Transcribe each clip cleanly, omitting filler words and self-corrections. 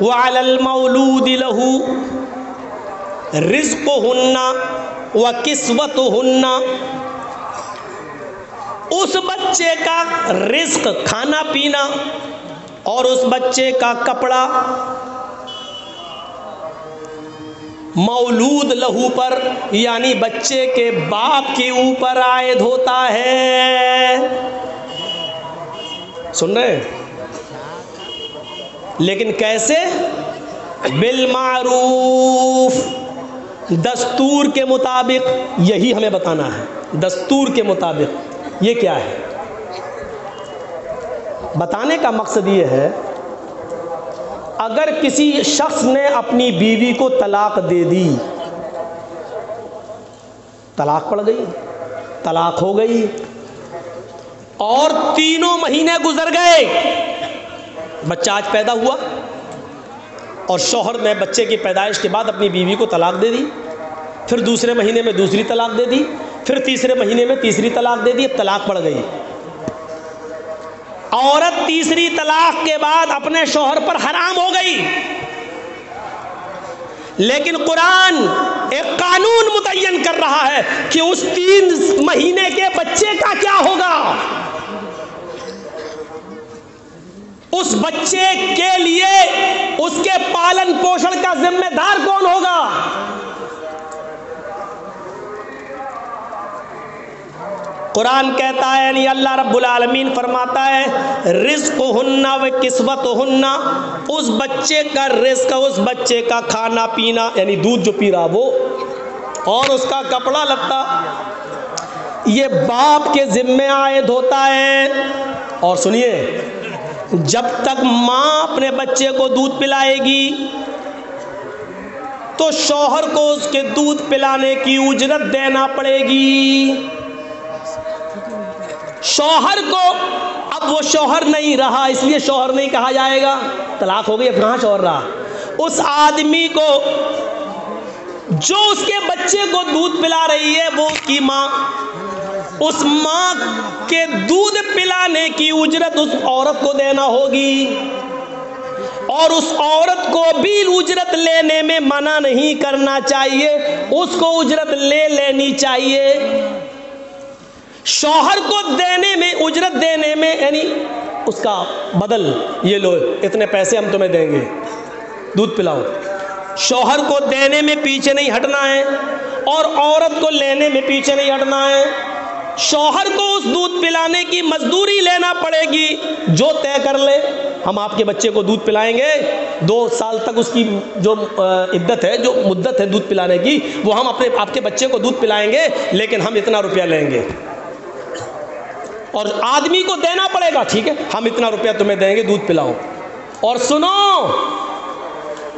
وعلی المولود لہ رزقہن وکسوتہن، اس بچے کا رزق کھانا پینا اور اس بچے کا کپڑا مولود لہو پر یعنی بچے کے باپ کے اوپر عائد ہوتا ہے. سن رہے ہیں؟ لیکن کیسے؟ بالمعروف، دستور کے مطابق. یہی ہمیں بتانا ہے، دستور کے مطابق. یہ کیا ہے؟ بتانے کا مقصد یہ ہے، اگر کسی شخص نے اپنی بیوی کو طلاق دے دی، طلاق پڑ گئی، طلاق ہو گئی، اور 3 مہینے گزر گئے، بچہ آج پیدا ہوا، اور شوہر نے بچے کی پیدائش کے بعد اپنی بیوی کو طلاق دے دی، پھر دوسرے مہینے میں دوسری طلاق دے دی، پھر تیسرے مہینے میں تیسری طلاق دے دی، اب طلاق پڑ گئی. عورت تیسری طلاق کے بعد اپنے شوہر پر حرام ہو گئی، لیکن قرآن ایک قانون متعین کر رہا ہے کہ اس 3 مہینے کے بچے کا کیا ہوگا. اس بچے کے لیے اس کے پالن پوشن کا ذمہ دار کون ہوگا؟ قرآن کہتا ہے، یعنی اللہ رب العالمین فرماتا ہے رزقہن و کسوتہن، اس بچے کا رزق، اس بچے کا کھانا پینا یعنی دودھ جو پی رہا وہ، اور اس کا کپڑا لتا، یہ باپ کے ذمہ عائد ہوتا ہے. اور سنیے، جب تک ماں اپنے بچے کو دودھ پلائے گی تو شوہر کو اس کے دودھ پلانے کی اجرت دینا پڑے گی. شوہر کو، اب وہ شوہر نہیں رہا اس لیے شوہر نہیں کہا جائے گا، طلاق ہو گئی، اب کہاں شوہر رہا. اس آدمی کو جو اس کے بچے کو دودھ پلا رہی ہے وہ اس کی ماں، اس ماں کے دودھ پلانے کی اجرت اس عورت کو دینا ہوگی، اور اس عورت کو بھی اجرت لینے میں منع نہیں کرنا چاہیے، اس کو اجرت لے لینی چاہیے. شوہر کو دینے میں، اجرت دینے میں، یعنی اس کا بدل، یہ لو اتنے پیسے ہم تمہیں دیں گے، دودھ پلاؤ. شوہر کو دینے میں پیچھے نہیں ہٹنا ہے اور عورت کو لینے میں پیچھے نہیں ہٹنا ہے. شوہر کو اس دودھ پلانے کی مزدوری لینا پڑے گی، جو طے کر لے. ہم آپ کے بچے کو دودھ پلائیں گے، 2 سال تک اس کی جو عدت ہے، جو مدت ہے دودھ پلانے کی، وہ ہم آپ کے بچے کو دودھ پلائیں گے، لیکن ہم اتنا روپیہ لیں گے. اور آدمی کو دینا پڑے گا، ٹھیک ہے ہم اتنا روپیہ تمہیں دیں گے، دودھ پلاؤ. اور سنو،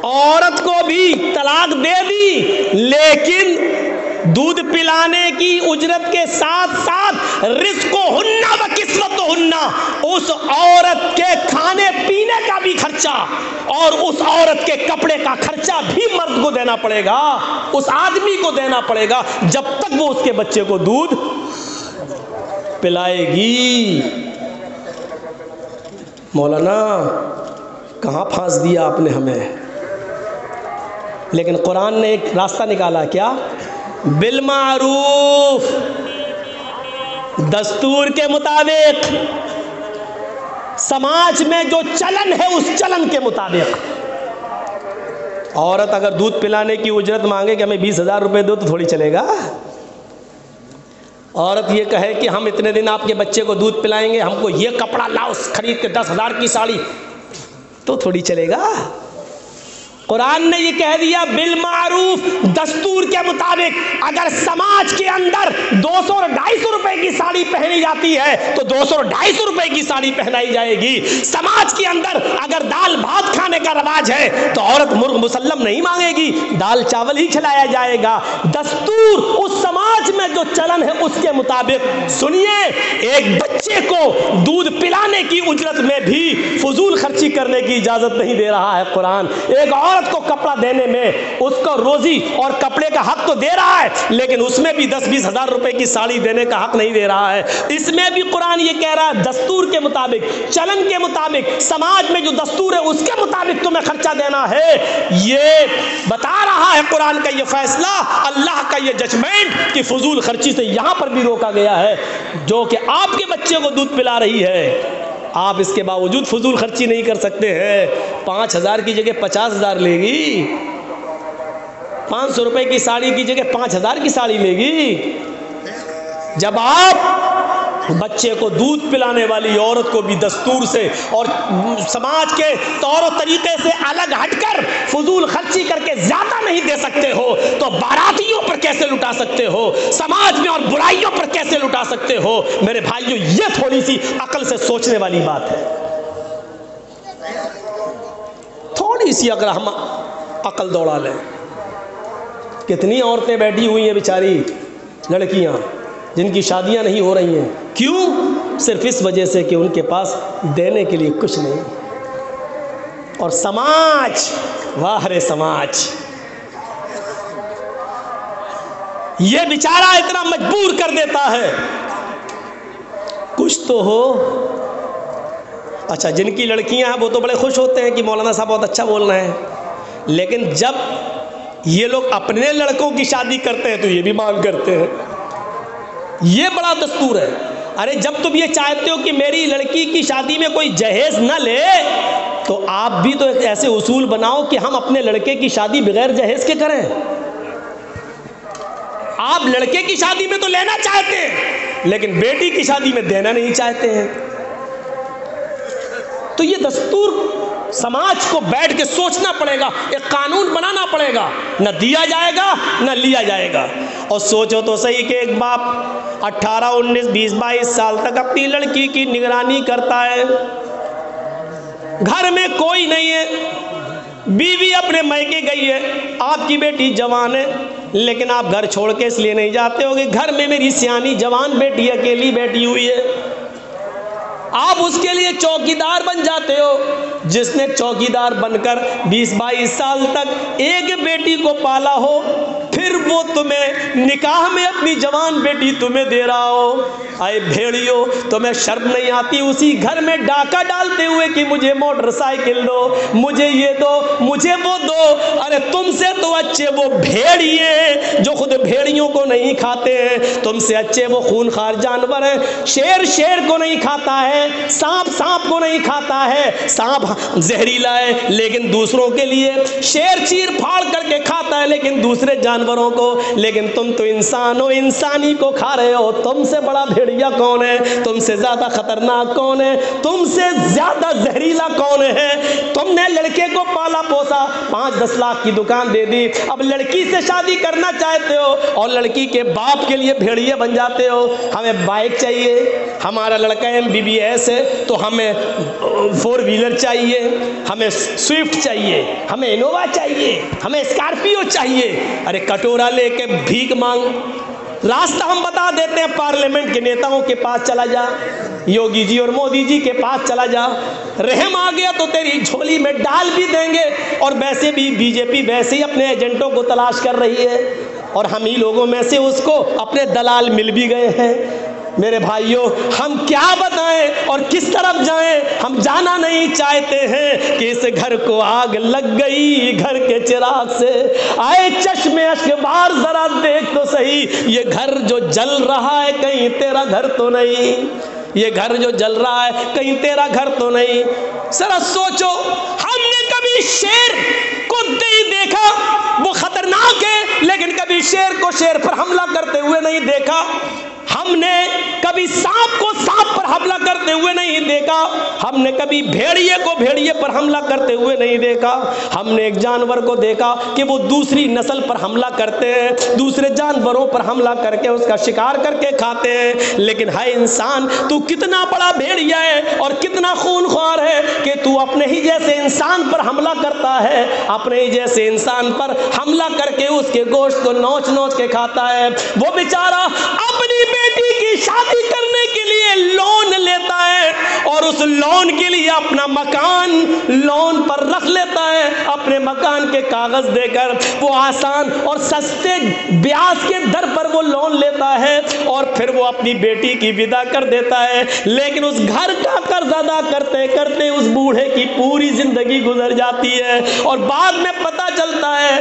عورت کو بھی طلاق دے دی، لیکن دودھ پلانے کی اجرت کے ساتھ ساتھ رزقہن و کسوتہن، اس عورت کے کھانے پینے کا بھی خرچہ اور اس عورت کے کپڑے کا خرچہ بھی مرد کو دینا پڑے گا، اس آدمی کو دینا پڑے گا، جب تک وہ اس کے بچے کو دودھ پلائے گی. مولانا کہاں پھانس دیا آپ نے ہمیں. لیکن قرآن نے ایک راستہ نکالا، کیا؟ بالمعروف، دستور کے مطابق، سماج میں جو چلن ہے اس چلن کے مطابق. عورت اگر دودھ پلانے کی اجرت مانگے کہ ہمیں 20,000 روپے دو تو تھوڑی چلے گا. عورت یہ کہے کہ ہم اتنے دن آپ کے بچے کو دودھ پلائیں گے، ہم کو یہ کپڑا لاؤ خرید کے 10,000 کی ساڑی، تو تھوڑی چلے گا. قرآن نے یہ کہہ دیا بالمعروف، دستور کے مطابق. اگر سماج کے اندر 200 اور 250 روپے کی ساڑی پہنی جاتی ہے تو 200 اور 250 روپے کی ساڑی پہنائی جائے گی. سماج کے اندر اگر دال بھات کھانے کا رواج ہے تو عورت مرغ مسلم نہیں مانگے گی، دال چاول ہی کھلایا جائے گا. دستور اس سماج میں جو چلن ہے اس کے مطابق. سنیے، ایک بچے کو دودھ پلانے کی اجرت میں بھی فضول خرچی کرنے کی اجازت نہیں دے رہا ہے قرآن. ایک عورت کو کپڑا دینے میں اس کو روزی اور کپڑے کا حق تو دے رہا ہے, لیکن اس میں بھی 10-20 ہزار روپے کی ساڑی دینے کا حق نہیں دے رہا ہے. اس میں بھی قرآن یہ کہہ رہا ہے دستور کے مطابق, چلن کے مطابق, سماج میں جو دستور ہے اس کے مطابق تمہیں خرچہ دینا ہے. یہ بتا رہا ہے قرآن کا یہ فیصلہ, اللہ کا یہ ججمنٹ کہ فضول خرچی سے یہاں پر بھی روکا گیا ہے. جو کہ آپ کے بچے کو دودھ پلا رہی ہے, آپ اس کے باوجود فضول خرچی نہیں کر سکتے ہیں. 5,000 کی جگہ 50,000 لے گی, 500 روپے کی ساڑی کی جگہ 5,000 کی ساڑی لے گی. جب آپ بچے کو دودھ پلانے والی عورت کو بھی دستور سے اور سماج کے طور و طریقے سے الگ ہٹ کر فضول خرچی کر کے زیادہ نہیں دے سکتے ہو, تو باراتیوں پر کیسے لٹا سکتے ہو, سماج میں اور برائیوں پر کیسے لٹا سکتے ہو؟ میرے بھائیوں, یہ تھوڑی سی عقل سے سوچنے والی بات ہے. تھوڑی سی اگر ہم عقل دوڑا لیں. کتنی عورتیں بیٹھی ہوئی ہیں بیچاری لڑکیاں جن کی شادیاں نہیں ہو رہی ہیں. کیوں؟ صرف اس وجہ سے کہ ان کے پاس دینے کے لیے کچھ نہیں. اور سماج, واہ رے سماج, یہ بیچارہ اتنا مجبور کر دیتا ہے. کچھ تو ہو. اچھا, جن کی لڑکیاں ہیں وہ تو بڑے خوش ہوتے ہیں کہ مولانا صاحب بہت اچھا بول رہے ہیں, لیکن جب یہ لوگ اپنے لڑکوں کی شادی کرتے ہیں تو یہ بھی مانگ کرتے ہیں. یہ بڑا دستور ہے. ارے جب تم یہ چاہتے ہو کہ میری لڑکی کی شادی میں کوئی جہیز نہ لے, تو آپ بھی تو ایک ایسے اصول بناؤ کہ ہم اپنے لڑکے کی شادی بغیر جہیز کے کریں. آپ لڑکے کی شادی میں تو لینا چاہتے ہیں, لیکن بیٹی کی شادی میں دینا نہیں چاہتے ہیں. تو یہ دستور سماج کو بیٹھ کے سوچنا پڑے گا, ایک قانون بنانا پڑے گا. نہ دیا جائے گا نہ لیا جائے گا. اور سوچو تو صحیح کہ ایک باپ 18, 19, 20, 22 سال تک اپنی لڑکی کی نگرانی کرتا ہے, گھر میں کوئی نہیں ہے, بیوی اپنے میکے گئی ہے, آپ کی بیٹی جوان ہے, لیکن آپ گھر چھوڑ کے اس لیے نہیں جاتے ہو کہ گھر میں میری سیانی جوان بیٹی اکیلی بیٹھی ہوئی ہے. آپ اس کے لیے چوکیدار بن جاتے ہو. جس نے چوکیدار بن کر 20-22 سال تک ایک بیٹی کو پالا ہو, پھر وہ تمہیں نکاح میں اپنی جوان بیٹی تمہیں دے رہا ہو. اے بھیڑیو, تمہیں شرم نہیں آتی اسی گھر میں ڈاکہ ڈالتے ہوئے کہ مجھے موٹر سائیکل دو, مجھے یہ دو, مجھے وہ دو. ارے تم سے تو اچھے وہ بھیڑیے جو خود بھیڑیوں کو نہیں کھاتے ہیں, تم سے اچھے وہ خونخوار جانور ہیں. شیر کو نہیں کھاتا ہے, سانپ کو نہیں کھاتا ہے. سانپ زہریلا ہے لیکن دوسروں کے لیے, شیر چیر پھاڑ کر کے کھاتا ہے لیکن دوسرے جانوروں کو, لیکن تم تو انسان ہو, انسانی کو کھا رہے ہو. تم سے بڑا بھیڑیا کون ہے؟ تم سے زیادہ خطرناک کون ہے؟ تم سے زیادہ زہریلا کون ہے؟ تم نے لڑکے کو پالا پوسا, 5-10 لاکھ کی دکان دے دی, اب لڑکی سے شادی کرنا چاہتے ہو اور لڑکی کے باپ کے لیے بھیڑیے بن جاتے ہو. ہمیں بائک چاہیے, ہمارا لڑکا MBBS ہے تو ہمیں 4 ویلر چاہیے, ہمیں سوئفٹ چاہیے, ہمیں انووا چاہیے, ہمیں اسکارپیو چاہیے. ارے کٹورا لے کے بھیک مانگ. راستہ ہم بتا دیتے ہیں, پارلیمنٹ کے نیتاؤں کے پاس چلا جا, یوگی جی اور مودی جی کے پاس چلا جا, رحم آ گیا تو تیری جھولی میں ڈال بھی دیں گے. اور ویسے بھی BJP ویسے ہی اپنے ایجنٹوں کو تلاش کر رہی ہے, اور ہم ہی لوگوں میں سے اس کو اپنے دلال مل بھی گئے ہیں. میرے بھائیوں, ہم کیا بتائیں اور کس طرف جائیں؟ ہم جانا نہیں چاہتے ہیں کہ اس گھر کو آگ لگ گئی گھر کے چراغ سے. آئے چشم اشک بار ذرا دیکھ تو صحیح, یہ گھر جو جل رہا ہے کہیں تیرا گھر تو نہیں, یہ گھر جو جل رہا ہے کہیں تیرا گھر تو نہیں. ذرا سوچو, ہم نے کبھی شیر کو نہیں دیکھا, وہ خطرناک ہے, لیکن کبھی شیر کو شیر پر حملہ کرتے ہوئے نہیں دیکھا. ہم نے کبھی سانپ کو سانپ پر حملہ کرتے ہوئے نہیں دیکھا. ہم نے کبھی بھیڑیے کو بھیڑیے پر حملہ کرتے ہوئے نہیں دیکھا. ہم نے ایک جانور کو دیکھا کہ وہ دوسری نسل پر حملہ کرتے ہیں, دوسرے جانوروں پر حملہ کر کے اس کا شکار کر کے کھاتے ہیں. لیکن ہے انسان, تو کتنا بڑا بھیڑیا ہے اور کتنا خونخوار ہے کہ تو اپنے ہی جیسے انسان پر حملہ کرتا ہے, اپنے ہی جیسے انسان پر حملہ کر کے اس کے گوشت کو نوچ نوچ کے کھاتا ہے. وہ بیچارہ اپنی بیٹی کی شادی کرنے کے لیے لون لیتا ہے اور اس لون کے لیے اپنا مکان لون پر رکھ لیتا ہے، اپنے مکان کے کاغذ دے کر وہ آسان اور سستے بیاج کے در پر وہ لون لیتا ہے اور پھر وہ اپنی بیٹی کی ودا کر دیتا ہے، لیکن اس گھر کا قرض ادا کرتے کرتے اس بوڑھے کی پوری زندگی گزر جاتی ہے، اور بعد میں پتہ چلتا ہے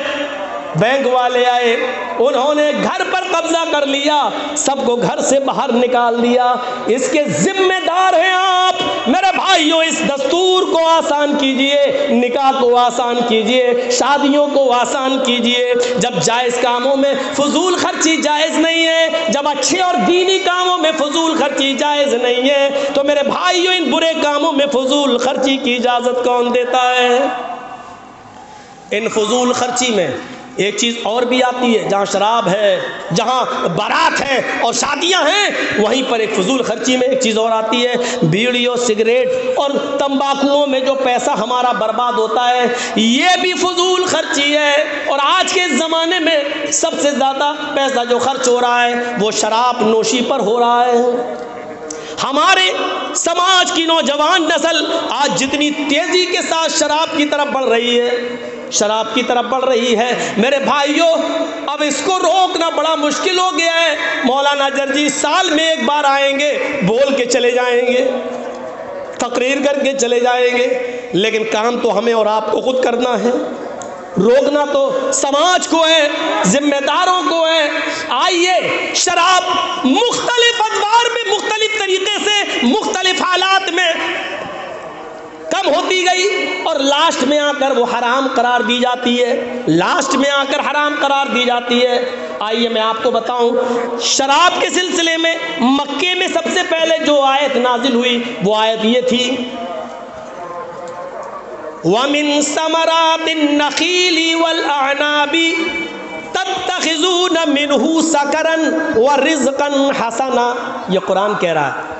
بینک والے آئے، انہوں نے گھر پر قبضہ کر لیا، سب کو گھر سے باہر نکال دیا۔ اس کے ذمہ دار ہیں آپ۔ میرے بھائیوں، اس دستور کو آسان کیجئے، نکاح کو آسان کیجئے، شادیوں کو آسان کیجئے۔ جب جائز کاموں میں فضول خرچی جائز نہیں ہے، جب اچھے اور دینی کاموں میں فضول خرچی جائز نہیں ہے، تو میرے بھائیوں ان برے کاموں میں فضول خرچی کی اجازت کون دیتا ہے؟ ان فضول خرچی میں ایک چیز اور بھی آتی ہے، جہاں شراب ہے، جہاں بارات ہے اور شادیاں ہیں، وہیں پر ایک فضول خرچی میں ایک چیز اور آتی ہے، بیڑیوں، سگریٹ اور تمباکوؤں میں جو پیسہ ہمارا برباد ہوتا ہے، یہ بھی فضول خرچی ہے۔ اور آج کے زمانے میں سب سے زیادہ پیسہ جو خرچ ہو رہا ہے وہ شراب نوشی پر ہو رہا ہے۔ ہمارے سماج کی نوجوان نسل آج جتنی تیزی کے ساتھ شراب کی طرف بڑھ رہی ہے، شراب کی طرف بڑھ رہی ہے، میرے بھائیوں اب اس کو روکنا بڑا مشکل ہو گیا ہے۔ مولانا جرجی سال میں ایک بار آئیں گے، بول کے چلے جائیں گے، تقریر کر کے چلے جائیں گے، لیکن کام تو ہمیں اور آپ کو خود کرنا ہے، روکنا تو سماج کو ہے، ذمہ داروں کو ہے۔ آئیے، شراب مختلف ادوار میں، مختلف طریقے سے، مختلف حالات میں کم ہوتی گئی اور لاسٹ میں آ کر وہ حرام قرار دی جاتی ہے، لاسٹ میں آ کر حرام قرار دی جاتی ہے۔ آئیے میں آپ کو بتاؤں، شراب کے سلسلے میں مکے میں سب سے پہلے جو آیت نازل ہوئی وہ آیت یہ تھی، وَمِن ثَمَرَاتِ النَّخِيلِ وَالْأَعْنَابِ تَتَّخِذُونَ مِنْهُ سَكَرًا وَرِزْقًا حَسَنًا۔ یہ قرآن کہہ رہا ہے۔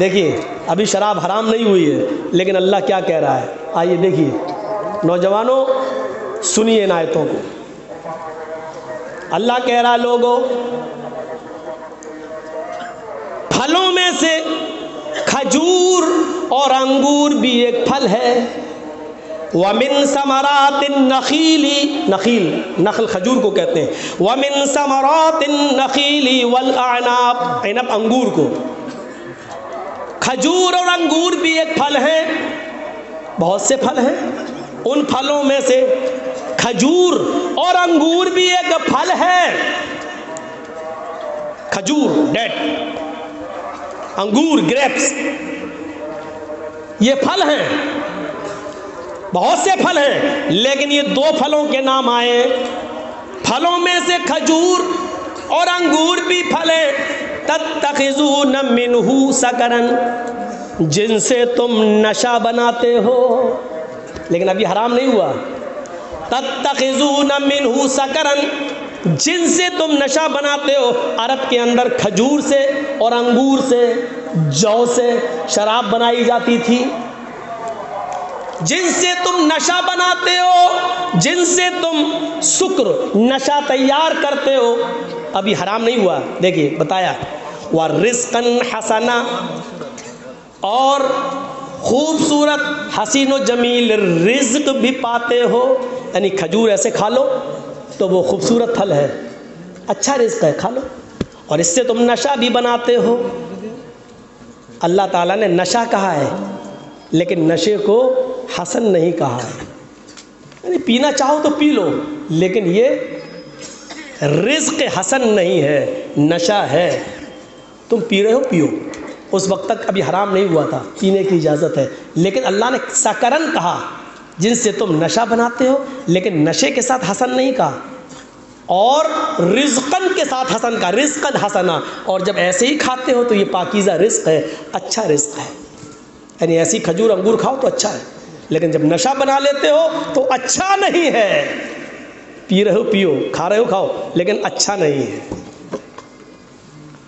دیکھیے ابھی شراب حرام نہیں ہوئی ہے، لیکن اللہ کیا کہہ رہا ہے، آئیے دیکھیے نوجوانوں، سنیے ان آیتوں کو۔ اللہ کہہ رہا ہے، لوگوں پھلوں میں سے کھجور اور انگور بھی ایک پھل ہے، وَمِن ثَمَرَاتِ النَّخِيلِ، نخیل، نخل کھجور کو کہتے ہیں، وَمِن ثَمَرَاتِ النَّخِيلِ وَالْأَعْنَابِ، عنب انگور کو۔ کھجور اور انگور بھی ایک پھل ہے، بہت سے پھل ہیں، ان پھلوں میں سے کھجور اور انگور بھی ایک پھل ہے۔ کھجور ڈیٹ، انگور گریپس، یہ پھل ہیں، بہت سے پھل ہیں، لیکن یہ دو پھلوں کے نام آئے، پھلوں میں سے کھجور اور انگور بھی پھل ہیں، تتخذون منہ سکرن، جن سے تم نشہ بناتے ہو، لیکن ابھی حرام نہیں ہوا۔ تتخذون منہ سکرن، جن سے تم نشہ بناتے ہو، عرب کے اندر کھجور سے اور انگور سے، جو سے شراب بنائی جاتی تھی، جن سے تم نشہ بناتے ہو، جن سے تم سکر نشہ تیار کرتے ہو، ابھی حرام نہیں ہوا۔ دیکھیے بتایا، وَرِزْقًا حَسَنًا، اور خوبصورت حسین و جمیل رزق بھی پاتے ہو، یعنی کھجور ایسے کھا لو تو وہ خوبصورت پھل ہے، اچھا رزق ہے، کھا لو، اور اس سے تم نشہ بھی بناتے ہو۔ اللہ تعالیٰ نے نشہ کہا ہے، لیکن نشے کو حسن نہیں کہا ہے، یعنی پینا چاہو تو پی لو، لیکن یہ رزق حسن نہیں ہے، نشہ ہے، تم پی رہے ہو پیو، اس وقت تک ابھی حرام نہیں ہوا تھا، پینے کی اجازت ہے، لیکن اللہ نے سکرن کہا، جن سے تم نشہ بناتے ہو، لیکن نشے کے ساتھ حسن نہیں کہا، اور رزقن کے ساتھ حسن کا، رزقن حسنا، اور جب ایسے ہی کھاتے ہو تو یہ پاکیزہ رزق ہے، اچھا رزق ہے، یعنی ایسی کھجور انگور کھاؤ تو اچھا ہے، لیکن جب نشہ بنا لیتے ہو تو اچھا نہیں ہے، پی رہے ہو پیو، کھا رہے ہو کھاؤ، لیکن اچھا نہیں ہے۔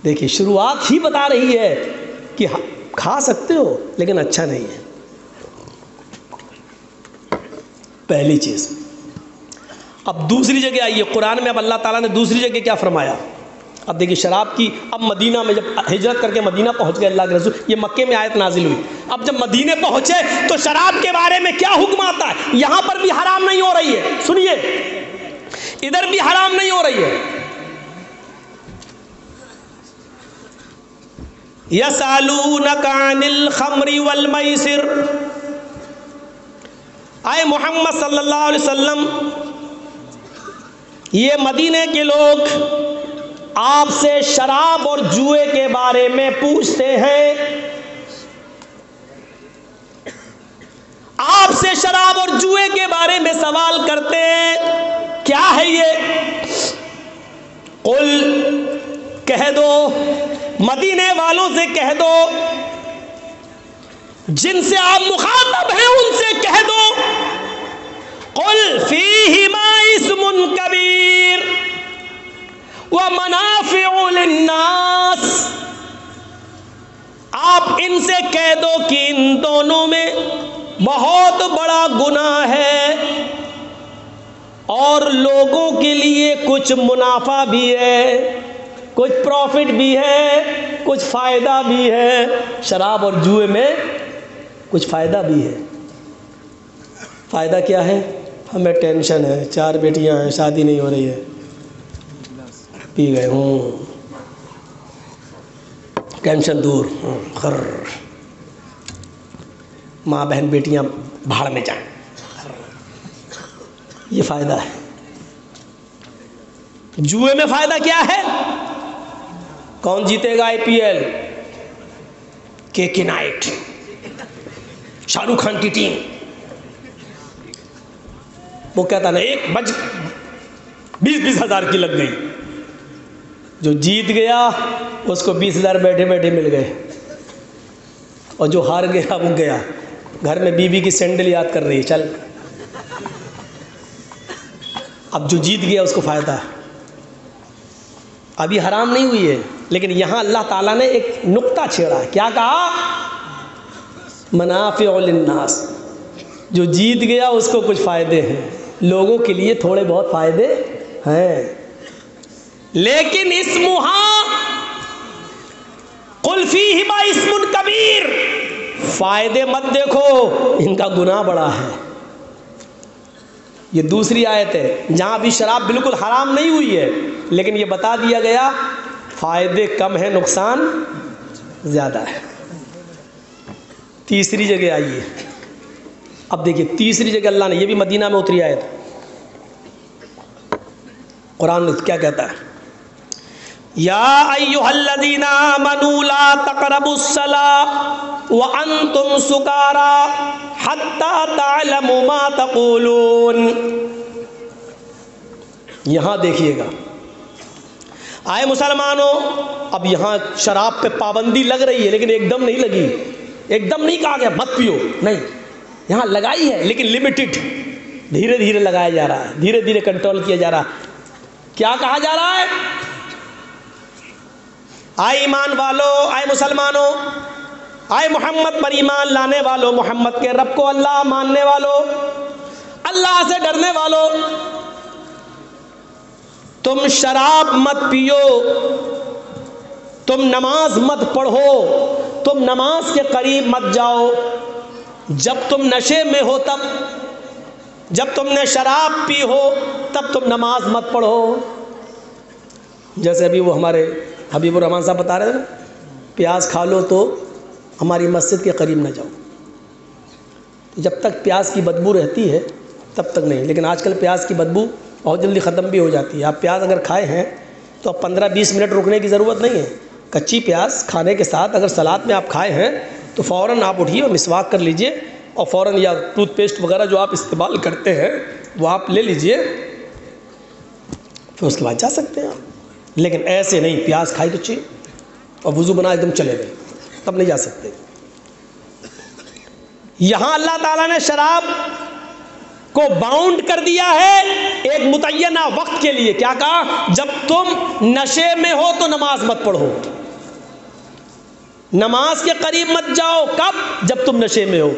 دیکھیے شروعات ہی بتا رہی ہے کہ کھا سکتے ہو لیکن اچھا نہیں ہے، پہلی چیز۔ اب دوسری جگہ آئیے، قرآن میں اب اللہ تعالیٰ نے دوسری جگہ کیا فرمایا، اب دیکھیے شراب کی، اب مدینہ میں جب ہجرت کر کے مدینہ پہنچ گئے اللہ کے رسول، یہ مکے میں آیت نازل ہوئی، اب جب مدینے پہنچے تو شراب کے بارے میں کیا حکم آتا ہے؟ یہاں پر بھی حرام نہیں ہو رہی ہے، سنیے، ادھر بھی حرام نہیں ہو رہی ہے۔ یسألونک عن الخمر والمیسر، اے محمد صلی اللہ علیہ وسلم، یہ مدینے کے لوگ آپ سے شراب اور جوئے کے بارے میں پوچھتے ہیں، آپ سے شراب اور جوئے کے بارے میں سوال کرتے ہیں، کیا ہے یہ؟ قل، کہہ دو، مدینے والوں سے کہہ دو، جن سے آپ مخاطب ہیں ان سے کہہ دو، قل فیہما اسم کبیر ومنافع للناس، آپ ان سے کہہ دو کہ ان دونوں میں بہت بڑا گناہ ہے اور لوگوں کے لیے کچھ منافع بھی ہے، کچھ پروفٹ بھی ہے، کچھ فائدہ بھی ہے۔ شراب اور جوئے میں کچھ فائدہ بھی ہے۔ فائدہ کیا ہے؟ ہمیں ٹینشن ہے، 4 بیٹیاں ہیں، شادی نہیں ہو رہی ہے، پی گئے ہوں، ٹینشن دور، خر، ماں بہن بیٹیاں بھاڑ میں جائیں، یہ فائدہ ہے۔ جوئے میں فائدہ کیا ہے؟ کون جیتے گا IPL؟ کے نائٹ، شاہ رخ خان کی ٹیم، وہ کہتا نا 1 بج 20 ہزار کی لگ گئی، جو جیت گیا اس کو 20 ہزار بیٹھے بیٹھے مل گئے، اور جو ہار گیا وہ گیا گھر میں بیوی کی سینڈل یاد کر رہی ہے، چل۔ اب جو جیت گیا اس کو فائدہ ہے۔ ابھی حرام نہیں ہوئی ہے، لیکن یہاں اللہ تعالیٰ نے ایک نقطہ چھیڑا ہے، کیا کہا؟ منافع للناس، جو جیت گیا اس کو کچھ فائدے ہیں، لوگوں کے لیے تھوڑے بہت فائدے ہیں، لیکن اسمہا قل فیہما اسم کبیر، فائدے مت دیکھو، ان کا گناہ بڑا ہے۔ یہ دوسری آیت ہے جہاں بھی شراب بالکل حرام نہیں ہوئی ہے، لیکن یہ بتا دیا گیا فائدے کم ہیں، نقصان زیادہ ہے۔ تیسری جگہ آئیے، اب دیکھیے تیسری جگہ اللہ نے، یہ بھی مدینہ میں اتری آیت، قرآن کیا کہتا ہے؟ یا ایھا الذین آمنوا لا تقربوا الصلاۃ وانتم سکارى حتی تعلموا ما تقولون۔ یہاں دیکھیے گا، آئے مسلمانوں، اب یہاں شراب پہ پابندی لگ رہی ہے، لیکن ایک دم نہیں لگی، ایک دم نہیں کہا گیا مت پیو، نہیں، یہاں لگائی ہے لیکن لمیٹڈ، دھیرے دھیرے لگایا جا رہا ہے، دھیرے دھیرے کنٹرول کیا جا رہا ہے۔ کیا کہا جا رہا ہے؟ آئے ایمان والو، آئے مسلمانوں، آئے محمد پر ایمان لانے والو، محمد کے رب کو اللہ ماننے والو، اللہ سے ڈرنے والو، تم شراب مت پیو، تم نماز مت پڑھو، تم نماز کے قریب مت جاؤ، جب تم نشے میں ہو تب، جب تم نے شراب پی ہو تب تم نماز مت پڑھو۔ جیسے ابھی وہ ہمارے حبیب الرحمان صاحب بتا رہے تھے نا، پیاز کھا لو تو ہماری مسجد کے قریب نہ جاؤ، جب تک پیاز کی بدبو رہتی ہے تب تک نہیں، لیکن آج کل پیاز کی بدبو بہت جلدی ختم بھی ہو جاتی ہے۔ آپ پیاز اگر کھائے ہیں تو اب 15-20 منٹ رکنے کی ضرورت نہیں ہے، کچی پیاز کھانے کے ساتھ اگر سلاد میں آپ کھائے ہیں تو فوراً آپ اٹھیے اور مسواک کر لیجئے، اور فوراً یا ٹوتھ پیسٹ وغیرہ جو آپ استعمال کرتے ہیں وہ آپ لے لیجئے، پھر اس کے بعد جا سکتے ہیں آپ۔ لیکن ایسے نہیں، پیاز کھائی کچی اور وضو بنا ایک دم چلے گئے، تب نہیں جا سکتے۔ یہاں اللہ تعالیٰ نے شراب کو باؤنڈ کر دیا ہے ایک متعینہ وقت کے لیے، کیا کہا؟ جب تم نشے میں ہو تو نماز مت پڑھو، نماز کے قریب مت جاؤ، کب؟ جب تم نشے میں ہو،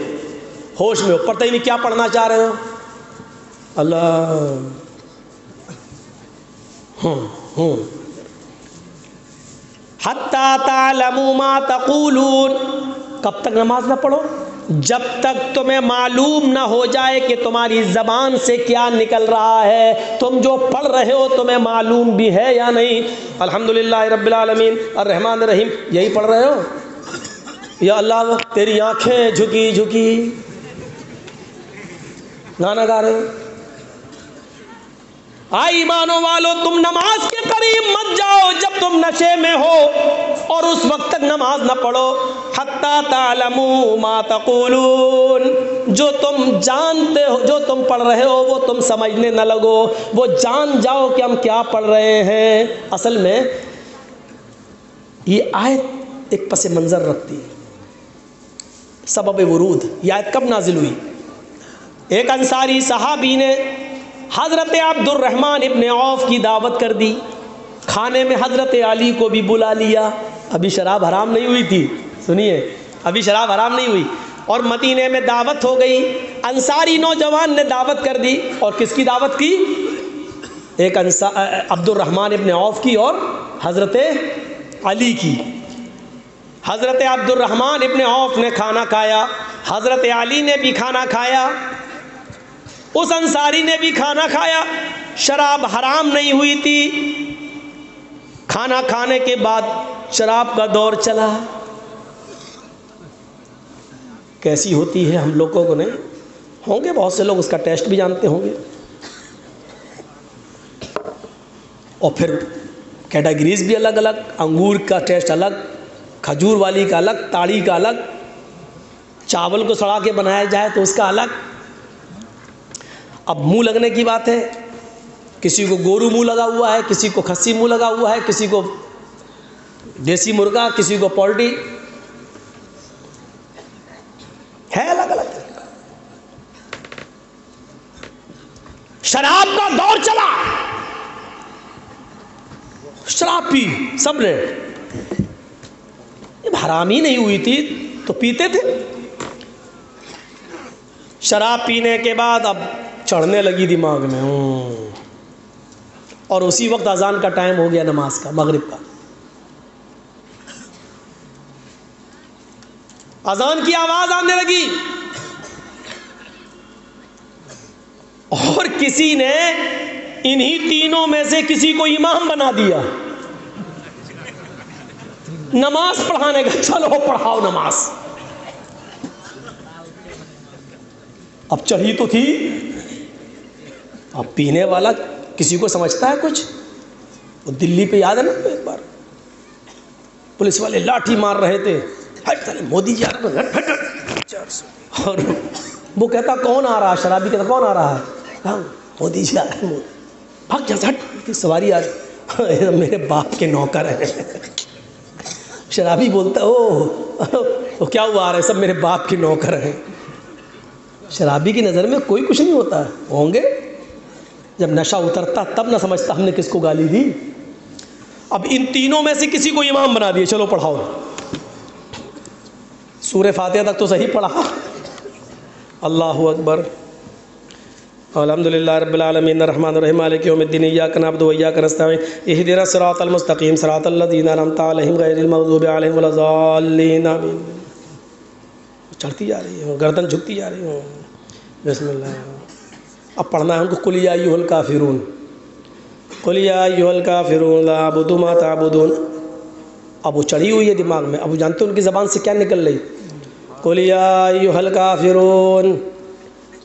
ہوش میں ہو، پتہ ہی نہیں کیا پڑھنا چاہ رہے ہو، اللہ حتی تعلموا ما تقولون، کب تک نماز نہ پڑھو؟ جب تک تمہیں معلوم نہ ہو جائے کہ تمہاری زبان سے کیا نکل رہا ہے، تم جو پڑھ رہے ہو تمہیں معلوم بھی ہے یا نہیں۔ الحمدللہ رب العالمین الرحمن الرحیم یہی پڑھ رہے ہو؟ یا اللہ تیری آنکھیں جھکی جھکی گانا گا رہے ہو؟ آئی ایمانوں والو، تم نماز کے قریب مت جاؤ جب تم نشے میں ہو، اور اس وقت تک نماز نہ پڑھو حتی تعلموا ما تقولون، جو تم جانتے ہو، جو تم پڑھ رہے ہو وہ تم سمجھنے نہ لگو، وہ جان جاؤ کہ ہم کیا پڑھ رہے ہیں۔ اصل میں یہ آیت ایک پس منظر رکھتی ہے، سبب ورود۔ یہ آیت کب نازل ہوئی؟ ایک انصاری صحابی نے حضرت عبد الرحمن ابن عوف کی دعوت کر دی، کھانے میں حضرت علی کو بھی بلا لیا۔ ابھی شراب حرام نہیں ہوئی تھی، سنیے، ابھی شراب حرام نہیں ہوئی، اور مدینے میں دعوت ہو گئی۔ انصاری نوجوان نے دعوت کر دی، اور کس کی دعوت کی؟ ایک عبد الرحمن ابن عوف کی اور حضرت علی کی۔ حضرت عبد الرحمن ابن عوف نے کھانا کھایا، حضرت علی نے بھی کھانا کھایا، اس انصاری نے بھی کھانا کھایا۔ شراب حرام نہیں ہوئی تھی، کھانا کھانے کے بعد شراب کا دور چلا۔ کیسی ہوتی ہے ہم لوگوں کو نہیں ہوں گے، بہت سے لوگ اس کا ٹیسٹ بھی جانتے ہوں گے، اور پھر کیٹیگریز بھی الگ الگ، انگور کا ٹیسٹ الگ، کھجور والی کا الگ، تاڑی کا الگ، چاول کو سڑا کے بنایا جائے تو اس کا الگ۔ اب منہ لگنے کی بات ہے، کسی کو گورو منہ لگا ہوا ہے، کسی کو کھسی منہ لگا ہوا ہے، کسی کو دیسی مرغا، کسی کو پولٹری، ہے الگ الگ طریقہ۔ شراب کا دور چلا، شراب پی سب نے، حرام ہی نہیں ہوئی تھی تو پیتے تھے۔ شراب پینے کے بعد اب چڑھنے لگی دماغ میں، اور اسی وقت اذان کا ٹائم ہو گیا، نماز کا، مغرب کا۔ اذان کی آواز آنے لگی، اور کسی نے انہی تینوں میں سے کسی کو امام بنا دیا نماز پڑھانے کا، چلو پڑھاؤ نماز۔ اب چڑھی تو تھی، اب پینے والا کسی کو سمجھتا ہے کچھ؟ وہ دلی پہ یاد ہے نا، ایک بار پولیس والے لاٹھی مار رہے تھے، مودی جی آ رہے ہیں، اور وہ کہتا کون آ رہا ہے؟ شرابی کہتا کون آ رہا ہے؟ مودی جی آ رہے ہیں۔ بھاگ جا، ہٹ، سواری آ رہی، میرے باپ کے نوکر ہیں۔ شرابی بولتا او کیا ہوا، آ رہے سب میرے باپ کے نوکر ہیں۔ شرابی کی نظر میں کوئی کچھ نہیں ہوتا ہے، ہوں گے جب نشہ اترتا تب نہ سمجھتا ہم نے کس کو گالی دی۔ اب ان تینوں میں سے کسی کو امام بنا دیے، چلو پڑھاؤ۔ سورہ فاتحہ تک تو صحیح پڑھا، اللہ اکبر، الحمدللہ رب العالمین الرحمن الرحیم مالک یوم الدین ایاک نعبد و ایاک نستعین اہدنا الصراط المستقیم صراط الذین انعمت علیہم غیر المغضوب علیہم ولا الضالین، آمین۔ چڑھتی جا رہی ہے، گردن جھکتی جا رہی ہے، بسم اللہ۔ اب پڑھنا ہے ان کو، قل یا ایھا الکافرون، قل یا ایھا الکافرون لا اعبد ما تعبدون۔ اب وہ چڑھی ہوئی ہے دماغ میں، اب وہ جانتے ہیں ان کی زبان سے کیا نکل رہی، قل یا ایھا الکافرون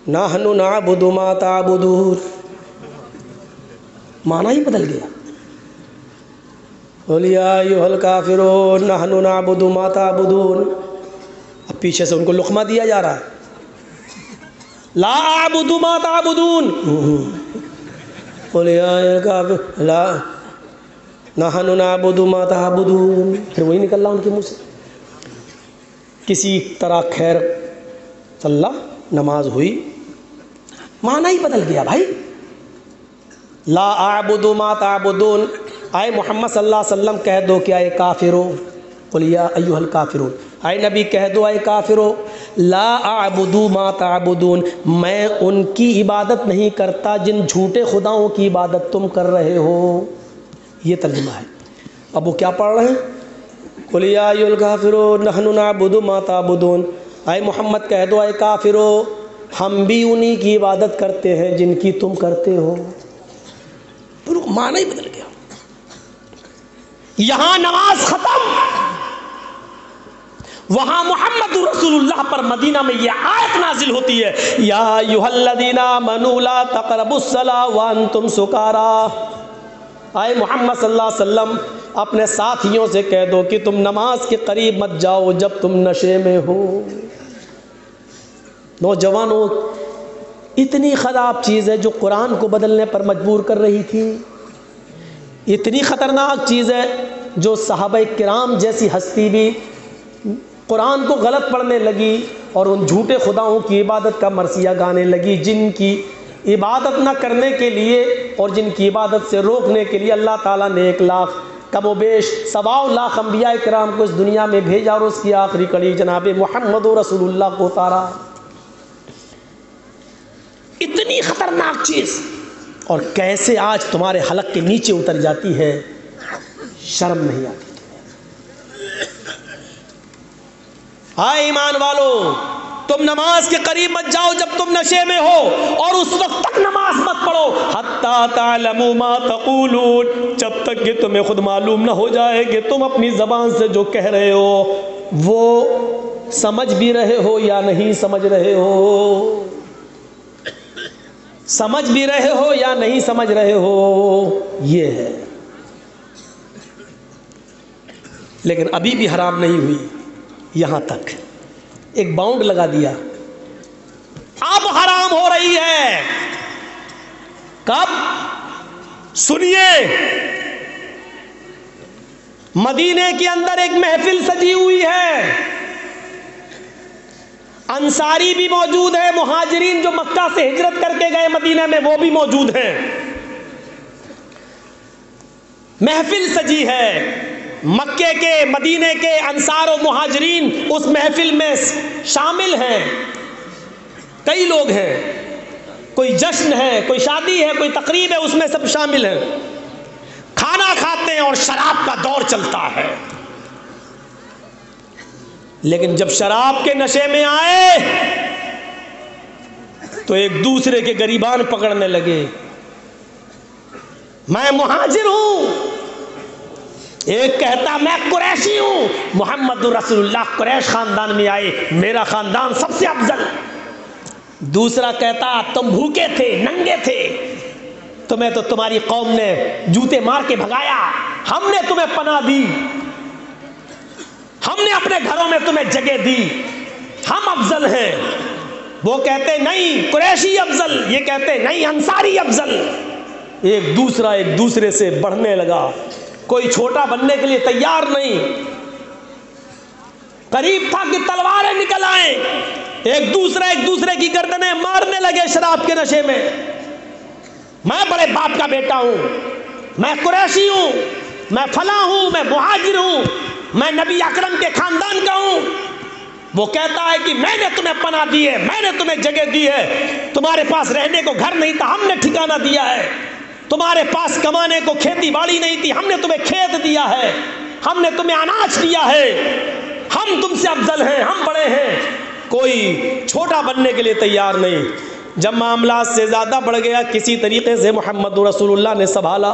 نحن نعبد ما تعبدون، معنی ہی بدل گیا۔ قل یا ایھا الکافرون نحن نعبد ما تعبدون، اب پیچھے سے ان کو لقمہ دیا جا رہا ہے، لا اعبد ما تعبدون، قل یا ایھا الکافرون لا نحن نعبد ما تعبدون، پھر وہی نکل رہا ان کے منہ سے۔ کسی طرح خیر صلی نماز ہوئی، معنی ہی بدل گیا بھائی۔ لا اعبد ما تعبدون، آئے محمد صلی اللہ علیہ وسلم کہہ دو کہ اے کافرو، قل یا ایھا الکافرون، اے نبی کہہ دو اے کافرو، لا اعبد ما تعبدون، میں ان کی عبادت نہیں کرتا جن جھوٹے خداؤں کی عبادت تم کر رہے ہو۔ یہ ترجمہ ہے۔ اب وہ کیا پڑھ رہے ہیں؟ قل یا ایھا الکافرون نحن نعبد ما تعبدون، اے محمد کہہ دو اے کافرو ہم بھی انہی کی عبادت کرتے ہیں جن کی تم کرتے ہو۔ معنی ہی بدل گیا۔ یہاں نماز ختم، وہاں محمد رسول اللہ پر مدینہ میں یہ آیت نازل ہوتی ہے، یا ایھا الذین آمنوا لا تقربوا الصلاۃ وانتم سکارا۔ اے محمد صلی اللہ علیہ وسلم اپنے ساتھیوں سے کہہ دو کہ تم نماز کے قریب مت جاؤ جب تم نشے میں ہو۔ نوجوانوں، اتنی خراب چیز ہے جو قرآن کو بدلنے پر مجبور کر رہی تھی، اتنی خطرناک چیز ہے جو صحابہ کرام جیسی ہستی بھی قرآن کو غلط پڑھنے لگی اور ان جھوٹے خداؤں کی عبادت کا مرثیہ گانے لگی، جن کی عبادت نہ کرنے کے لیے اور جن کی عبادت سے روکنے کے لیے اللہ تعالیٰ نے 1 لاکھ کم و بیش 1.25 لاکھ انبیاء کرام کو اس دنیا میں بھیجا اور اس کی آخری کڑی جناب محمد رسول اللہ کو اتارا۔ اتنی خطرناک چیز، اور کیسے آج تمہارے حلق کے نیچے اتر جاتی ہے، شرم نہیں آتی۔ ہائے ایمان والو، تم نماز کے قریب مت جاؤ جب تم نشے میں ہو، اور اس وقت تک نماز مت پڑھو حتی تعلموا ما تقولون، جب تک کہ تمہیں خود معلوم نہ ہو جائے کہ تم اپنی زبان سے جو کہہ رہے ہو وہ سمجھ بھی رہے ہو یا نہیں سمجھ رہے ہو، سمجھ بھی رہے ہو یا نہیں سمجھ رہے ہو، یہ ہے۔ لیکن ابھی بھی حرام نہیں ہوئی، یہاں تک ایک باؤنڈ لگا دیا، اب حرام ہو رہی ہے۔ کب؟ سنیے، مدینے کے اندر ایک محفل سجی ہوئی ہے، انصاری بھی موجود ہے، مہاجرین جو مکہ سے ہجرت کر کے گئے مدینہ میں وہ بھی موجود ہیں۔ محفل سجی ہے، مکے کے مدینے کے انصار و مہاجرین اس محفل میں شامل ہیں، کئی لوگ ہیں، کوئی جشن ہے، کوئی شادی ہے، کوئی تقریب ہے، اس میں سب شامل ہیں، کھانا کھاتے ہیں اور شراب کا دور چلتا ہے۔ لیکن جب شراب کے نشے میں آئے تو ایک دوسرے کے گریبان پکڑنے لگے، میں مہاجر ہوں، ایک کہتا میں قریشی ہوں، محمد رسول اللہ قریش خاندان میں آئے، میرا خاندان سب سے افضل۔ دوسرا کہتا تم بھوکے تھے، ننگے تھے، تمہیں تو تمہاری قوم نے جوتے مار کے بھگایا، ہم نے تمہیں پناہ دی، ہم نے اپنے گھروں میں تمہیں جگہ دی، ہم افضل ہیں۔ وہ کہتے نہیں قریشی افضل، یہ کہتے نہیں انصاری افضل۔ ایک دوسرے سے بڑھنے لگا، کوئی چھوٹا بننے کے لیے تیار نہیں، قریب تھا کہ تلواریں نکل آئیں، ایک دوسرے کی گردنیں مارنے لگے شراب کے نشے میں۔ میں بڑے باپ کا بیٹا ہوں، میں قریشی ہوں، میں فلاں ہوں، میں مہاجر ہوں، میں نبی اکرم کے خاندان کا ہوں۔ وہ کہتا ہے کہ میں نے تمہیں پناہ دی ہے، میں نے تمہیں جگہ دی ہے، تمہارے پاس رہنے کو گھر نہیں تھا، ہم نے ٹھکانہ دیا ہے، تمہارے پاس کمانے کو کھیتی باڑی نہیں تھی، ہم نے تمہیں کھیت دیا ہے، ہم نے تمہیں اناج دیا ہے، ہم تم سے افضل ہیں، ہم بڑے ہیں۔ کوئی چھوٹا بننے کے لیے تیار نہیں۔ جب معاملات سے زیادہ بڑھ گیا، کسی طریقے سے محمد رسول اللہ نے سنبھالا،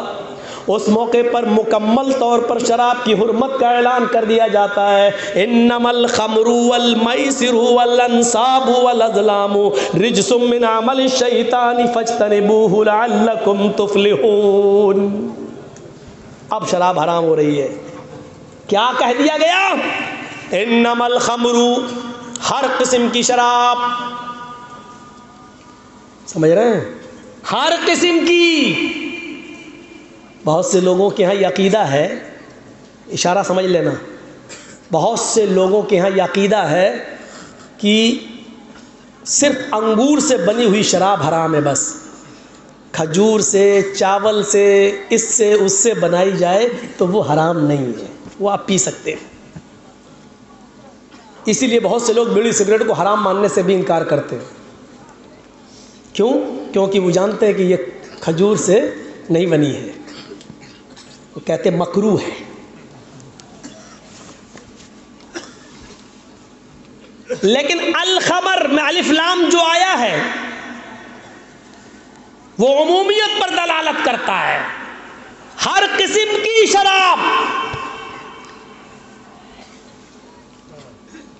اس موقع پر مکمل طور پر شراب کی حرمت کا اعلان کر دیا جاتا ہے۔ انما الخمر والمیسر والانصاب والازلام رجس من عمل الشیطان فاجتنبوه لعلکم تفلحون۔ اب شراب حرام ہو رہی ہے، کیا کہہ دیا گیا؟ انما الخمر، ہر قسم کی شراب، سمجھ رہے ہیں؟ ہر قسم کی۔ بہت سے لوگوں کے ہاں یہ عقیدہ ہے، اشارہ سمجھ لینا، بہت سے لوگوں کے ہاں یہ عقیدہ ہے کہ صرف انگور سے بنی ہوئی شراب حرام ہے، بس کھجور سے، چاول سے، اس سے بنائی جائے تو وہ حرام نہیں ہے، وہ آپ پی سکتے ہیں۔ اسی لیے بہت سے لوگ بیڑی سگریٹ کو حرام ماننے سے بھی انکار کرتے ہیں۔ کیوں؟ کیونکہ وہ جانتے ہیں کہ یہ کھجور سے نہیں بنی ہے، وہ کہتے مکروہ ہے۔ لیکن الخمر میں الف لام جو آیا ہے وہ عمومیت پر دلالت کرتا ہے، ہر قسم کی شراب۔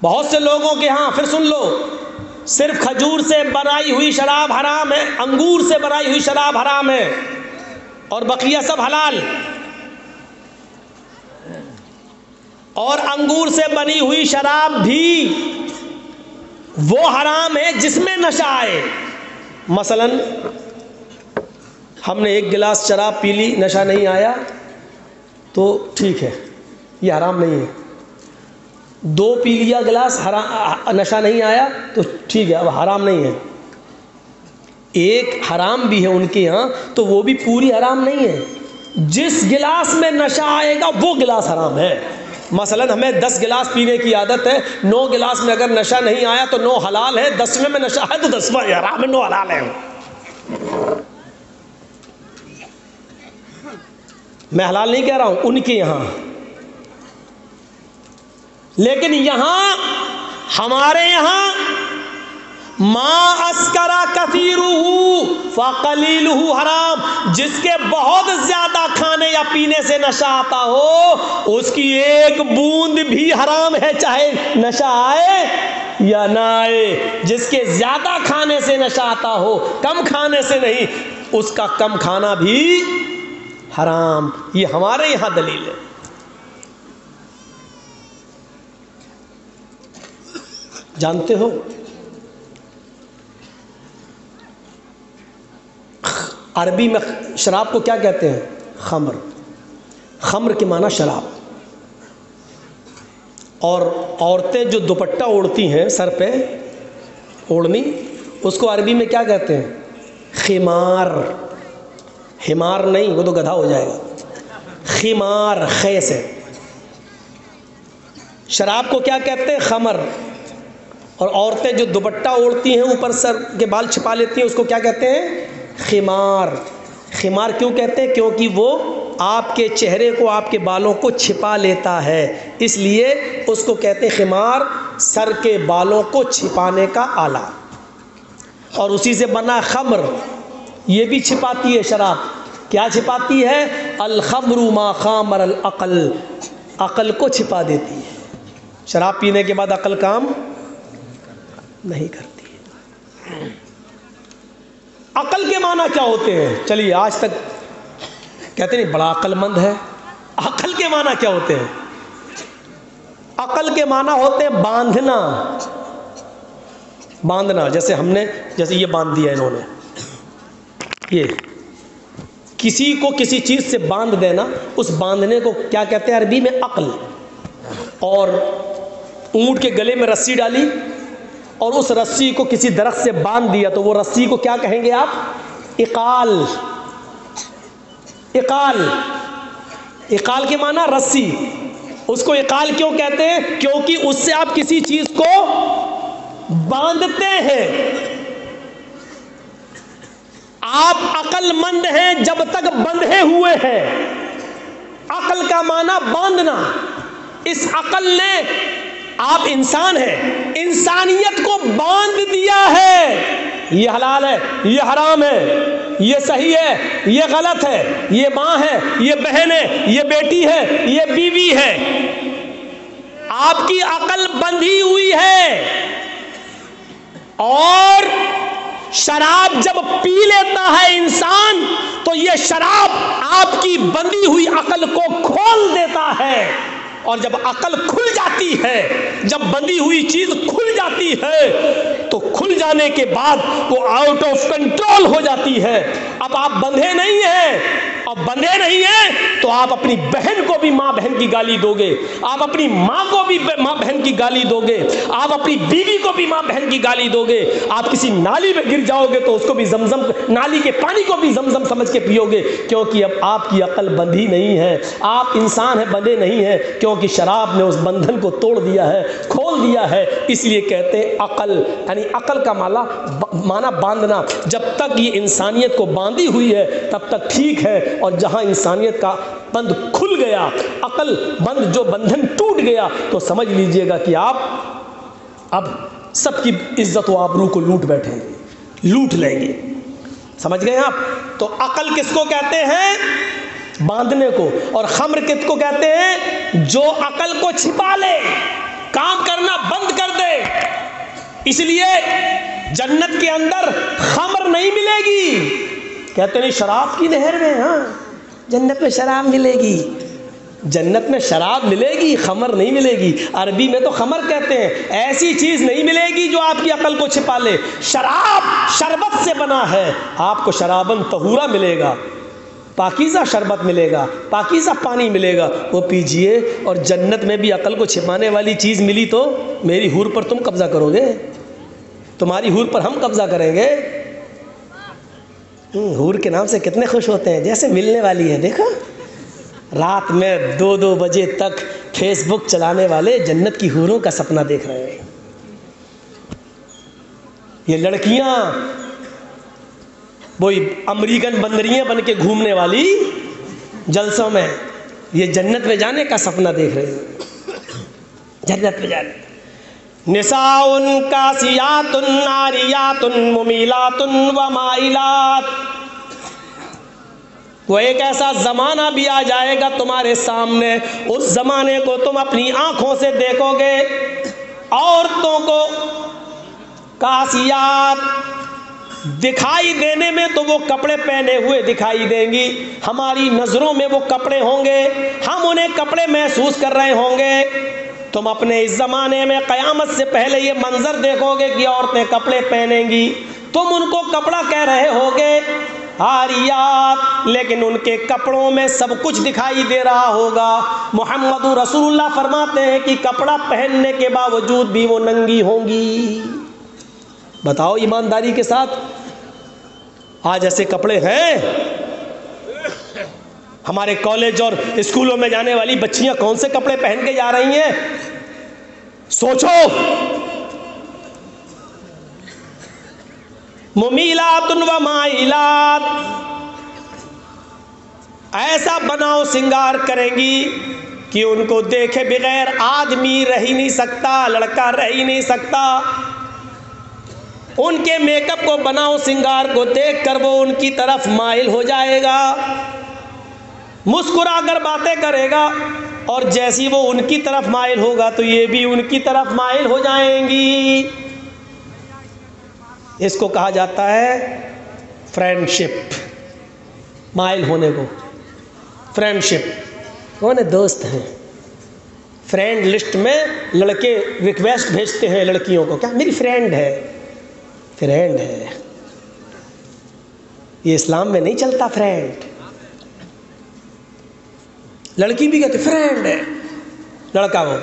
بہت سے لوگوں کے ہاں، پھر سن لو، صرف کھجور سے بنائی ہوئی شراب حرام ہے، انگور سے بنائی ہوئی شراب حرام ہے، اور بقیہ سب حلال۔ اور انگور سے بنی ہوئی شراب بھی وہ حرام ہے جس میں نشہ آئے۔ مثلا ہم نے ایک گلاس شراب پی لی، نشہ نہیں آیا تو ٹھیک ہے، یہ حرام نہیں ہے۔ 2 پی لیا گلاس، نشہ نہیں آیا تو ٹھیک ہے، اب حرام نہیں ہے۔ ایک حرام بھی ہے ان کے ہاں تو وہ بھی پوری حرام نہیں ہے، جس گلاس میں نشہ آئے گا وہ گلاس حرام ہے۔ مثلا ہمیں 10 گلاس پینے کی عادت ہے، 9 گلاس میں اگر نشہ نہیں آیا تو 9 حلال ہے، 10ویں میں نشہ ہے تو 10واں حرام ہے، 9 حلال ہے۔ میں حلال نہیں کہہ رہا ہوں، ان کے یہاں۔ لیکن یہاں ہمارے یہاں ما اسکرا کثیرہ فقلیلہ حرام، جس کے بہت زیادہ کھانے یا پینے سے نشہ آتا ہو اس کی ایک بوند بھی حرام ہے، چاہے نشہ آئے یا نہ آئے۔ جس کے زیادہ کھانے سے نشہ آتا ہو، کم کھانے سے نہیں، اس کا کم کھانا بھی حرام۔ یہ ہمارے یہاں دلیل ہے۔ جانتے ہو عربی میں شراب کو کیا کہتے ہیں؟ خمر۔ خمر کے معنی شراب۔ اور عورتیں جو دوپٹہ اوڑھتی ہیں سر پہ، اوڑھنی، اس کو عربی میں کیا کہتے ہیں؟ خمار۔ حمار نہیں، وہ تو گدھا ہو جائے گا، خمار، خے سے۔ شراب کو کیا کہتے ہیں؟ خمر۔ اور عورتیں جو دوپٹہ اوڑھتی ہیں، اوپر سر کے بال چھپا لیتی ہیں، اس کو کیا کہتے ہیں؟ خمار۔ خمار کیوں کہتے ہیں؟ کیونکہ وہ آپ کے چہرے کو، آپ کے بالوں کو چھپا لیتا ہے، اس لیے اس کو کہتے ہیں خمار، سر کے بالوں کو چھپانے کا آلہ۔ اور اسی سے بنا خمر، یہ بھی چھپاتی ہے شراب۔ کیا چھپاتی ہے؟ الخمر ما خامر العقل، عقل کو چھپا دیتی ہے۔ شراب پینے کے بعد عقل کام نہیں کرتی ہے۔ عقل کے معنی کیا ہوتے ہیں؟ چلیے، آج تک کہتے نہیں بڑا عقل مند ہے۔ عقل کے معنی کیا ہوتے ہیں؟ عقل کے معنی ہوتے ہیں باندھنا۔ باندھنا، جیسے ہم نے، جیسے یہ باندھ دیا انہوں نے، یہ کسی کو کسی چیز سے باندھ دینا، اس باندھنے کو کیا کہتے ہیں عربی میں؟ عقل۔ اور اونٹ کے گلے میں رسی ڈالی اور اس رسی کو کسی درخت سے باندھ دیا تو وہ رسی کو کیا کہیں گے آپ؟ اقال۔ اقال، اقال کے معنی رسی۔ اس کو اقال کیوں کہتے ہیں؟ کیونکہ اس سے آپ کسی چیز کو باندھتے ہیں۔ آپ عقل مند ہیں جب تک بندھے ہوئے ہیں۔ عقل کا معنی باندھنا۔ اس عقل نے، آپ انسان ہیں، انسانیت کو باندھ دیا ہے۔ یہ حلال ہے، یہ حرام ہے، یہ صحیح ہے، یہ غلط ہے، یہ ماں ہے، یہ بہن ہے، یہ بیٹی ہے، یہ بیوی ہے۔ آپ کی عقل بندھی ہوئی ہے۔ اور شراب جب پی لیتا ہے انسان تو یہ شراب آپ کی بندھی ہوئی عقل کو کھول دیتا ہے۔ اور جب عقل کھل جاتی ہے، جب بندھی ہوئی چیز کھل جاتی ہے تو کھل جانے کے بعد وہ آؤٹ آف کنٹرول ہو جاتی ہے۔ اب آپ بندھے نہیں ہیں، اب بندھے نہیں ہیں تو آپ اپنی بہن کو بھی ماں بہن کی گالی دو گے، آپ اپنی ماں کو بھی ماں بہن کی گالی دو گے، آپ اپنی بیوی کو بھی ماں بہن کی گالی دو گے، آپ کسی نالی میں گر جاؤ گے تو اس کو بھی زمزم، نالی کے پانی کو بھی زمزم سمجھ کے پیو گے، کیونکہ اب آپ کی عقل بندھی نہیں ہے۔ آپ انسان ہیں، بندھے نہیں ہیں، کیونکہ شراب نے اس بندھن کو توڑ دیا ہے، کھول دیا ہے۔ اس لیے کہتے ہیں عقل، یعنی عقل کا معنی باندھنا۔ جب تک یہ انسانیت کو باندھی ہوئی ہے تب تک ٹھیک ہے، اور جہاں انسانیت کا بند کھل گیا، عقل بند جو بندھن ٹوٹ گیا، تو سمجھ لیجئے گا کہ آپ اب سب کی عزت و آبرو کو لوٹ بیٹھیں گے, لوٹ لیں گے. سمجھ گئے آپ؟ تو عقل کس کو کہتے ہیں؟ باندھنے کو. اور خمر کس کو کہتے ہیں؟ جو عقل کو چھپا لے, کام کرنا بند کر دے. اس لیے جنت کے اندر خمر نہیں ملے گی. کہتے نہیں شراب کی نہر میں, ہاں جنت میں شراب ملے گی. جنت میں شراب ملے گی, خمر نہیں ملے گی. عربی میں تو خمر کہتے ہیں. ایسی چیز نہیں ملے گی جو آپ کی عقل کو چھپا لے. شراب شربت سے بنا ہے, آپ کو شرابن طہورا ملے گا, پاکیزہ شربت ملے گا, پاکیزہ پانی ملے گا, وہ پیجئے. اور جنت میں بھی عقل کو چھپانے والی چیز ملی تو میری حور پر تم قبضہ کرو گے, تمہاری حور پر ہم قبضہ کریں گے. حور کے نام سے کتنے خوش ہوتے ہیں, جیسے ملنے والی ہے. دیکھو رات میں 2-2 بجے تک فیس بک چلانے والے جنت کی حوروں کا سپنا دیکھ رہے ہیں. یہ لڑکیاں وہی امریکن بندریاں بن کے گھومنے والی جلسوں میں, یہ جنت میں جانے کا سپنا دیکھ رہے ہیں. جنت میں جانے. نساء کاسیات عاریات ممیلات ومائلات. وہ ایک ایسا زمانہ بھی آ جائے گا تمہارے سامنے, اس زمانے کو تم اپنی آنکھوں سے دیکھو گے. عورتوں کو کاسیات دکھائی دینے میں تو وہ کپڑے پہنے ہوئے دکھائی دیں گی, ہماری نظروں میں وہ کپڑے ہوں گے, ہم انہیں کپڑے محسوس کر رہے ہوں گے. تم اپنے اس زمانے میں قیامت سے پہلے یہ منظر دیکھو گے کہ عورتیں کپڑے پہنیں گی, تم ان کو کپڑا کہہ رہے ہوگے. عاریات, لیکن ان کے کپڑوں میں سب کچھ دکھائی دے رہا ہوگا. محمد رسول اللہ فرماتے ہیں کہ کپڑا پہننے کے باوجود بھی وہ ننگی ہوں گی. بتاؤ ایمانداری کے ساتھ, آج ایسے کپڑے ہیں؟ ہمارے کالج اور اسکولوں میں جانے والی بچیاں کون سے کپڑے پہن کے جا رہی ہیں؟ سوچو. ممیلات و مائلات, ایسا بناؤ سنگار کریں گی کہ ان کو دیکھے بغیر آدمی رہ ہی نہیں سکتا, لڑکا رہ ہی نہیں سکتا. ان کے میک اپ کو, بناؤ سنگار کو دیکھ کر وہ ان کی طرف مائل ہو جائے گا, مسکرا کر باتیں کرے گا, اور جیسی وہ ان کی طرف مائل ہوگا تو یہ بھی ان کی طرف مائل ہو جائیں گی. اس کو کہا جاتا ہے فرینڈ شپ, مائل ہونے کو فرینڈ شپ. کون ہے؟ دوست ہیں. فرینڈ لسٹ میں لڑکے ریکویسٹ بھیجتے ہیں لڑکیوں کو, کیا میری فرینڈ ہے, فرینڈ ہے. یہ اسلام میں نہیں چلتا فرینڈ. لڑکی بھی کہتے فرینڈ ہے, لڑکا وہ.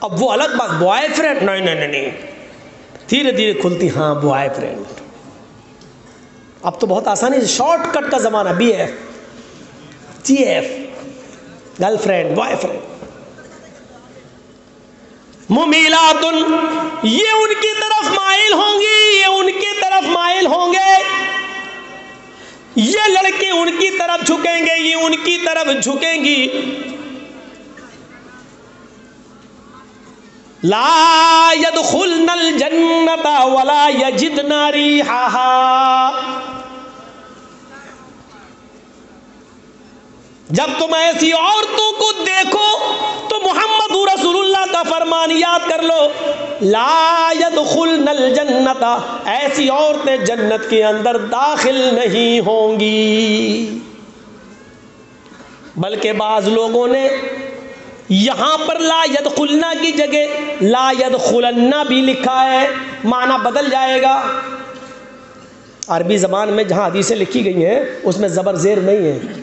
اب وہ الگ بات, بوائے فرینڈ, نہیں, دھیرے دھیرے کھلتی, ہاں بوائے فرینڈ. اب تو بہت آسانی سے شارٹ کٹ کا زمانہ, B F, G F, girlfriend, boyfriend. ممیلات, یہ ان کی طرف مائل ہوں گی, یہ ان کی طرف مائل ہوں گے. یہ لڑکے ان کی طرف جھکیں گے, یہ ان کی طرف جھکیں گی. لا يدخلن الجنت ولا يجدن ريحها. جب تم ایسی عورتوں کو دیکھو تو محمد رسول اللہ کا فرمان یاد کر لو, لا يدخلن الجنت, ایسی عورتیں جنت کے اندر داخل نہیں ہوں گی. بلکہ بعض لوگوں نے یہاں پر لا يدخلنا کی جگہ لا يدخلنا بھی لکھا ہے, معنی بدل جائے گا. عربی زبان میں جہاں حدیثیں لکھی گئی ہیں اس میں زبر زیر نہیں ہے,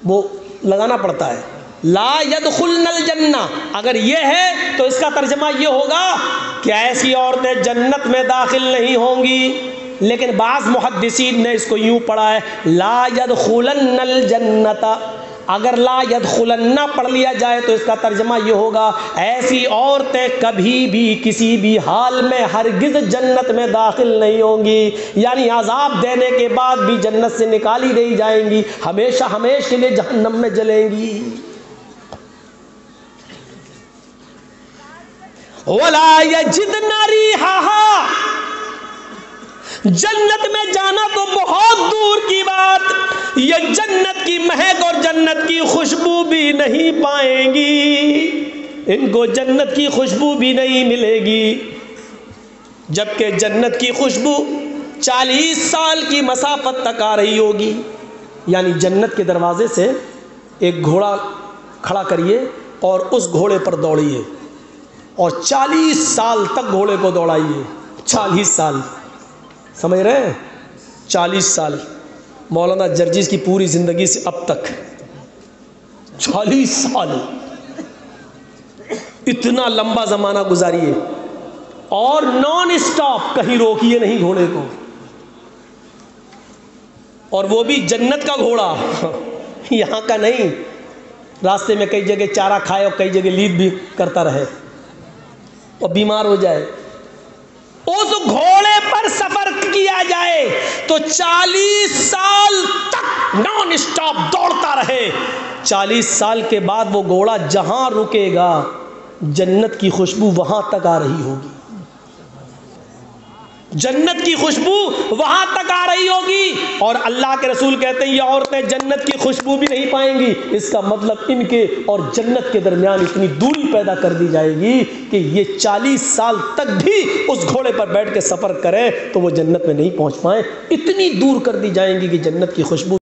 وہ لگانا پڑتا ہے. لا يدخلن الجنہ, اگر یہ ہے تو اس کا ترجمہ یہ ہوگا کہ ایسی عورتیں جنت میں داخل نہیں ہوں گی. لیکن بعض محدثین نے اس کو یوں پڑھا ہے لا يدخلن الجنت. اگر لا يدخلن پڑھ لیا جائے تو اس کا ترجمہ یہ ہوگا ایسی عورتیں کبھی بھی کسی بھی حال میں ہرگز جنت میں داخل نہیں ہوں گی. یعنی عذاب دینے کے بعد بھی جنت سے نکالی نہیں جائیں گی, ہمیشہ ہمیشہ کے لیے جہنم میں جلیں گی. ولا یجدن ریحہا، جنت میں جانا تو بہت دور کی بات، یہ جنت کی مہک اور جنت کی خوشبو بھی نہیں پائیں گی، ان کو جنت کی خوشبو بھی نہیں ملے گی، جبکہ جنت کی خوشبو 40 سال کی مسافت تک آ رہی ہوگی۔ یعنی جنت کے دروازے سے ایک گھوڑا کھڑا کریے اور اس گھوڑے پر دوڑیے اور 40 سال تک گھوڑے کو دوڑائیے، 40 سال، سمجھ رہے ہیں؟ 40 سال، مولانا جرجیز کی پوری زندگی سے اب تک 40 سال، اتنا لمبا زمانہ گزاریے اور نان اسٹاپ، کہیں روکیے نہیں گھوڑے کو، اور وہ بھی جنت کا گھوڑا، یہاں کا نہیں، راستے میں کئی جگہ چارہ کھائے اور کئی جگہ لید بھی کرتا رہے اور بیمار ہو جائے۔ اس گھوڑے پر سفر کیا جائے تو 40 سال تک نان اسٹاپ دوڑتا رہے، 40 سال کے بعد وہ گھوڑا جہاں رکے گا جنت کی خوشبو وہاں تک آ رہی ہوگی، جنت کی خوشبو وہاں تک آ رہی ہوگی، اور اللہ کے رسول کہتے ہیں یہ عورتیں جنت کی خوشبو بھی نہیں پائیں گی، اس کا مطلب ان کے اور جنت کے درمیان اتنی دوری پیدا کر دی جائے گی کہ یہ 40 سال تک بھی اس گھوڑے پر بیٹھ کے سفر کریں تو وہ جنت میں نہیں پہنچ پائیں، اتنی دور کر دی جائیں گی کہ جنت کی خوشبو